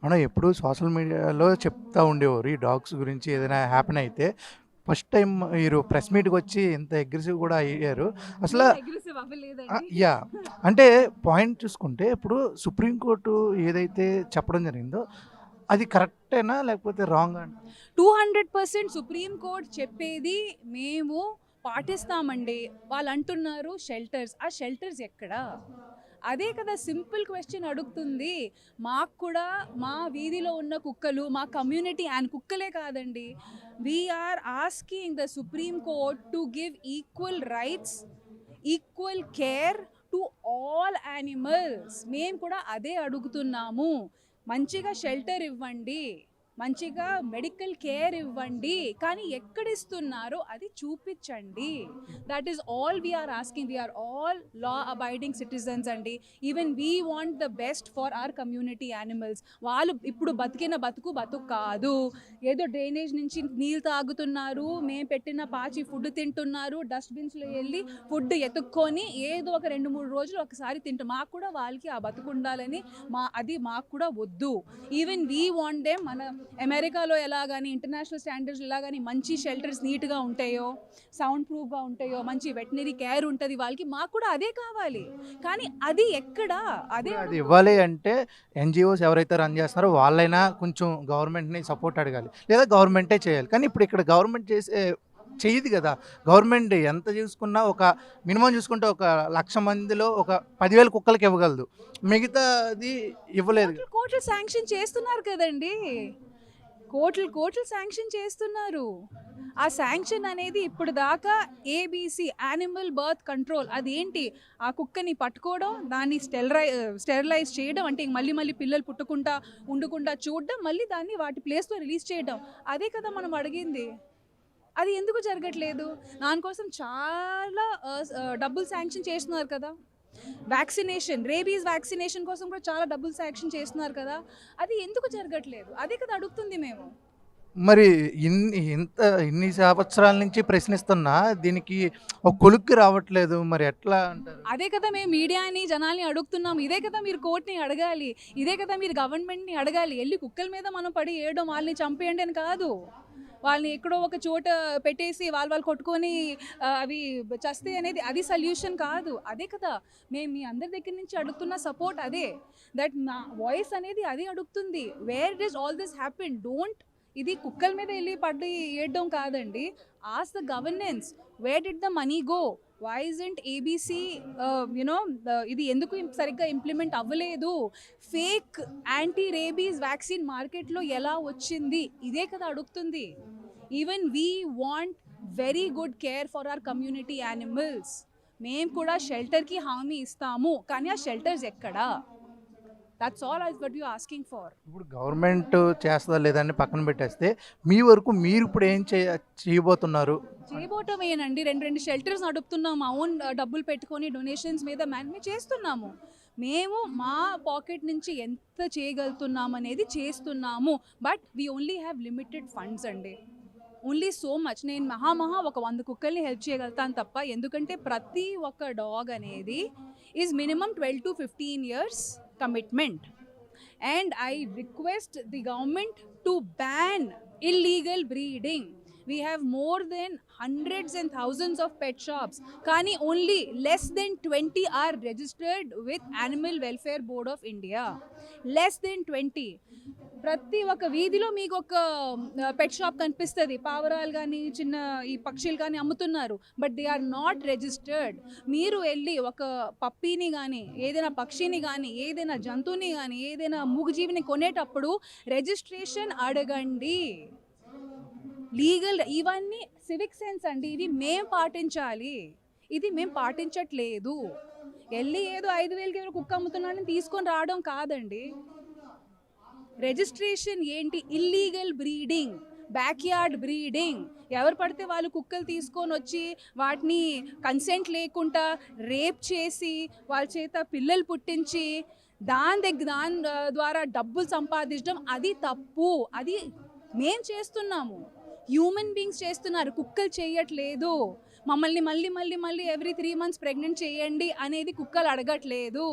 మనం ఎప్పుడూ సోషల్ మీడియాలో చెప్తా ఉండేవారు. ఈ డాగ్స్ గురించి ఏదైనా హ్యాపెన్ అయితే. ఫస్ట్ టైమ్ మీరు ప్రెస్ మీట్‌కొచ్చి ఇంత అగ్రెసివ్ గూడా అయ్యారు. అసల నేను అగ్రెసివ్ అవ్వలేదండి. యాహ్! అంటే పాయింట్ చూసుకుంటే ఇప్పుడు సుప్రీం కోర్టు ఏదైతే చెప్పడం జరిగిందో అది కరెక్టేనా? లేకపోతే రాంగా అంటారా? 200% సుప్రీం కోర్ట్ చెప్పేది మేము పాటిస్తామండి. వాళ్ళంటున్నారు షెల్టర్స్. ఆ షెల్టర్స్ ఎక్కడ? అదే కదా సింపుల్ క్వెషన్ అడుగుతుంది. మాకు కూడా మా వీధిలో ఉన్న కుక్కలు, మా కమ్యూనిటీ అండ్ కుక్కలే కాదండి. We are asking the Supreme Court to give equal rights, equal care to all animals. మేము కూడా అదే అడుగుతున్నాము. మంచిగా షెల్టర్ ఇవ్వండి, మంచిగా మెడికల్ కేర్ ఇవ్వండి, కానీ ఎక్కడిస్తున్నారో అది చూపించండి. That is all we're asking. We're all law abiding citizens అండి. Even we want the best for our community animals. వాళ్ళు ఇప్పుడు బతికిన బతుకు కాదు. ఏదో డ్రైనేజ్ నుంచి నీళ్ళు తాగుతున్నారు, మేము పెట్టిన పాచి ఫుడ్ తింటున్నారు, డస్ట్బిన్స్లో వెళ్ళి ఫుడ్ ఎత్తుక్కొని ఏదో ఒక 2-3 రోజులు ఒకసారి తింటాం. మాకు కూడా వాళ్ళకి ఆ బతుకు ఉండాలని అది మాకు కూడా వద్దు. ఈవెన్ వీ వాంట్ దెమ్ మన అమెరికాలో ఎలాగని ఇంటర్నేషనల్ స్టాండర్డ్స్ ఎలాగని మంచి షెల్టర్స్ నీట్గా ఉంటాయో, సౌండ్ ప్రూఫ్గా ఉంటాయో, మంచి వెటనరీ కేర్ ఉంటుంది వాళ్ళకి, మాకు కూడా అదే కావాలి. కానీ అది ఎక్కడ? అదే అది ఇవ్వాలి అంటే ఎన్‌జీఓస్ ఎవరైతే రన్ చేస్తున్నారో వాళ్ళైనా కొంచెం గవర్నమెంట్‌ని సపోర్ట్ అడగాలి. లేదా గవర్నమెంటే చేయాలి. కానీ ఇప్పుడు ఇక్కడ గవర్నమెంట్ చెయ్యదు గదా! గవర్నమెంట్ ఎంత చూసుకున్నా ఒక మినిమమ్ చూసుకుంటే ఒక 1,00,000 మందిలో ఒక 10,000 కుక్కలకి ఇవ్వగలదు. మిగతాది ఇవ్వలేదు. కోట్లు శాంక్షన్ చేస్తున్నారు కదండి. కోట్లు శాంక్షన్ చేస్తున్నారు. ఆ శాంక్షన్ అనేది ఇప్పుడు దాకా ఏబీసీ యానిమల్ బర్త్ కంట్రోల్ అదేంటి? ఆ కుక్కని పట్టుకోవడం, దాన్ని స్టెరిలైజ్ చేయడం, అంటే మళ్ళీ పిల్లలు పుట్టకుండా ఉండకుండా చూడడం, మళ్ళీ దాన్ని వాటి ప్లేస్లో రిలీజ్ చేయడం. అదే కదా మనం అడిగింది. అది ఎందుకు జరగట్లేదు? దానికోసం చాలా డబ్బులు శాంక్షన్ చేస్తున్నారు కదా. వ్యాక్సినేషన్, రేబీస్ వ్యాక్సినేషన్ కోసం కూడా చాలా డబ్బులు శాంక్షన్ చేస్తున్నారు కదా. అది ఎందుకు జరగట్లేదు? అదే కదా అడుగుతుంది మేము. మరి ఇన్ని సంవత్సరాల నుంచి ప్రశ్నిస్తున్నా దీనికి ఒక కొలిక్కి రావట్లేదు. మరి ఎట్లా అంటారు? అదే కదా మేము మీడియాని, జనాల్ని అడుగుతున్నాం. ఇదే కదా మీరు కోర్ట్‌ని అడగాలి. ఇదే కదా మీరు గవర్నమెంట్‌ని అడగాలి. ఎళ్లి కుక్కల మీద మనం పడి ఏడడం, వాళ్ళని చంపేయండి అని కాదు. వాళ్ళని ఎక్కడో ఒక చోట పెట్టేసి వాళ్ళు కొట్టుకొని అవి చస్తే అనేది అది సొల్యూషన్ కాదు. అదే కదా మేము మీ అందరి దగ్గర నుంచి అడుగుతున్న సపోర్ట్ అదే. దట్ మా వాయిస్ అనేది అదే అడుగుతుంది. Where did all this happen? Don't, ఇది కుక్కల మీద వెళ్ళి పడి ఏడడం కాదండి. Ask the governance, where did the money go? Why isn't ABC ఇది ఎందుకు సరిగ్గా ఇంప్లిమెంట్ అవ్వలేదు? ఫేక్ యాంటీ రేబీస్ వ్యాక్సిన్ మార్కెట్లో ఎలా వచ్చింది? ఇదే కదా అడుగుతుంది. Even we want very good care for our community animals. మేము కూడా షెల్టర్కి హామీ ఇస్తాము, కానీ ఆ షెల్టర్స్ ఎక్కడా? That's all what you asking for. ఇప్పుడు గవర్నమెంట్ చేస్తదా లేదా అని పక్కన పెట్టేస్తే, మీ వరకు మీరు ఇప్పుడు ఏం చేయబోతున్నారు? చేయబోటమేనండి. 2 షెల్టర్స్ నడుపుతున్నాం. మా ఓన్ డబ్బులు పెట్టుకొని డొనేషన్స్ మీద మేము చేస్తున్నాము. మేము మా పాకెట్ నుంచి ఎంత చేయగలుగుతున్నామనేది చేస్తున్నాము. But we only have limited funds అండి. Only so much. నేను మహా ఒక 100 కుక్కల్ని హెల్ప్ చేయగలుగుతాను తప్ప. ఎందుకంటే ప్రతి ఒక్క డాగ్ అనేది is minimum 12 to 15 years commitment. And I request the government to ban illegal breeding. We have more than hundreds and thousands of pet shops. Kani only less than 20 are registered with Animal Welfare Board of India. Less than 20. ప్రతి ఒక్క వీధిలో మీకు ఒక pet shop కనిపిస్తుంది. పావురాలు కానీ చిన్న ఈ పక్షులు కానీ అమ్ముతున్నారు. But they are not registered. మీరు వెళ్ళి ఒక పప్పీని కానీ, ఏదైనా పక్షిని కానీ, ఏదైనా జంతువుని కానీ, ఏదైనా మూగజీవిని కొనేటప్పుడు రిజిస్ట్రేషన్ అడగండి. లీగల్, ఇవన్నీ సివిక్ సెన్స్ అండి. ఇవి మేము పాటించాలి. ఇది మేము పాటించట్లేదు. వెళ్ళి ఏదో 5,000కి ఎవరు కుక్క అమ్ముతున్నాడని తీసుకొని రావడం కాదండి. రిజిస్ట్రేషన్ ఏంటి? Illegal breeding, backyard breeding. ఎవరు పడితే వాళ్ళు కుక్కలు తీసుకొని వచ్చి వాటిని కన్సెంట్ లేకుండా రేప్ చేసి వాళ్ళ చేత పిల్లలు పుట్టించి దాని ద్వారా డబ్బులు సంపాదించడం అది తప్పు. అది మేం చేస్తున్నాము. హ్యూమన్ బీయింగ్స్ చేస్తున్నారు, కుక్కలు చేయట్లేదు. మమ్మల్ని మళ్ళీ ఎవ్రీ 3 months ప్రెగ్నెంట్ చేయండి అనేది కుక్కలు అడగట్లేదు.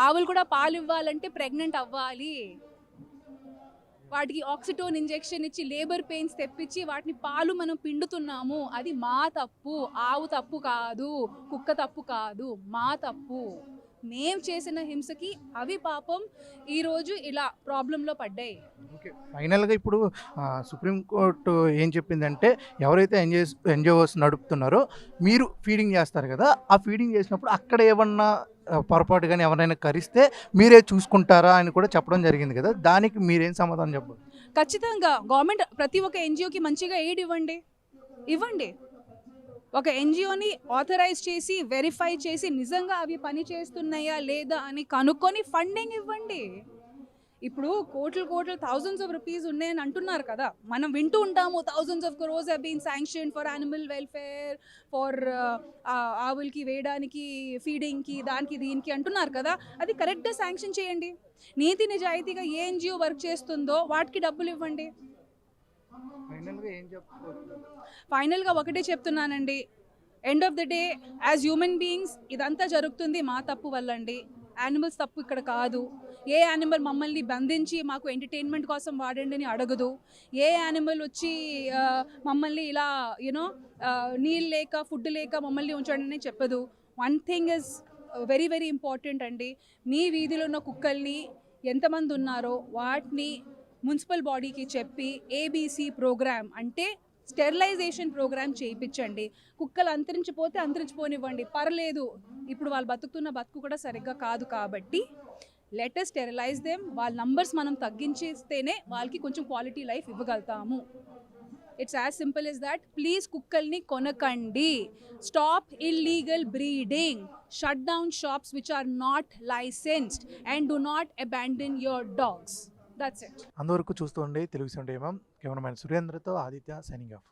ఆవులు కూడా పాలు ఇవ్వాలంటే ప్రెగ్నెంట్ అవ్వాలి. వాటికి ఆక్సిటోన్ ఇంజెక్షన్ ఇచ్చి లేబర్ పెయిన్స్ తెప్పించి వాటిని పాలు మనం పిండుతున్నాము. అది మా తప్పు. ఆవు తప్పు కాదు, కుక్క తప్పు కాదు, మా తప్పు. మేం చేసిన హింసకి అవి పాపం ఈరోజు ఇలా ప్రాబ్లంలో పడ్డాయి. ఓకే. ఫైనల్‌గా ఇప్పుడు సుప్రీంకోర్టు ఏం చెప్పిందంటే ఎవరైతే ఎన్‌జీఓస్ నడుపుతున్నారో మీరు ఫీడింగ్ చేస్తారు కదా! ఆ ఫీడింగ్ చేసినప్పుడు అక్కడ ఏమన్నా పొరపాటు గాని ఎవరైనా కరిస్తే మీరే చూసుకుంటారా అని కూడా చెప్పడం జరిగింది కదా! దానికి మీరేం సమాధానం చెప్పాలి? ఖచ్చితంగా గవర్నమెంట్ ప్రతి ఒక్క ఎన్‌జీఓకి మంచిగా ఎయిడ్ ఇవ్వండి. ఇవ్వండి. ఒక ఎన్‌జీఓని ఆథరైజ్ చేసి, వెరిఫై చేసి నిజంగా అవి పని చేస్తున్నాయా లేదా అని కనుక్కొని ఫండింగ్ ఇవ్వండి. ఇప్పుడు కోట్లు థౌసండ్స్ ఆఫ్ రూపీస్ ఉన్నాయని అంటున్నారు కదా! మనం వింటూ ఉంటాము thousands of crores have been sanctioned for animal welfare, for ఆవులకి వేయడానికి, ఫీడింగ్‌కి, దానికి దీనికి అంటున్నారు కదా! అది కరెక్ట్‌గా శాంక్షన్ చేయండి. నీతి నిజాయితీగా ఏ ఎన్‌జీఓ వర్క్ చేస్తుందో వాటికి డబ్బులు ఇవ్వండి. ఫైనల్‌గా ఏం చెప్తారు? ఫైనల్‌గా ఒకటే చెప్తున్నానండి. End of the day as human beings ఇదంతా జరుగుతుంది మా తప్పు వల్లండి. యానిమల్స్ తప్పు ఇక్కడ కాదు. ఏ యానిమల్ మమ్మల్ని బంధించి మాకు ఎంటర్టైన్మెంట్ కోసం వాడండి అని అడగదు. ఏ యానిమల్ వచ్చి మమ్మల్ని ఇలా నీళ్ళు లేక, ఫుడ్ లేక మమ్మల్ని ఉంచండి అని చెప్పదు. One thing is very very important అండి. మీ వీధిలో ఉన్న కుక్కల్ని ఎంతమంది ఉన్నారో వాటిని మున్సిపల్ బాడీకి చెప్పి ఏబీసీ ప్రోగ్రామ్ అంటే స్టెరిలైజేషన్ ప్రోగ్రామ్ చేయించండి. కుక్కలు అంతరించిపోతే అంతరించిపోనివ్వండి, పర్లేదు. ఇప్పుడు వాళ్ళు బతుకుతున్న బతుకు కూడా సరిగ్గా కాదు కాబట్టి లెట్ us స్టెరిలైజ్ దెమ్. వాళ్ళ నంబర్స్ మనం తగ్గించేస్తేనే వాళ్ళకి కొంచెం క్వాలిటీ లైఫ్ ఇవ్వగలుగుతాము. It's as simple as that. Please కుక్కల్ని కొనకండి. Stop illegal breeding. Shut down shops which are not licensed and do not abandon your dogs. That's it. అంతవరకు చూస్తూ ఉండే తెలుగు 7 కెమెరామెన్ సురేంద్రతో ఆదిత్య సైనింగ్ ఆఫ్.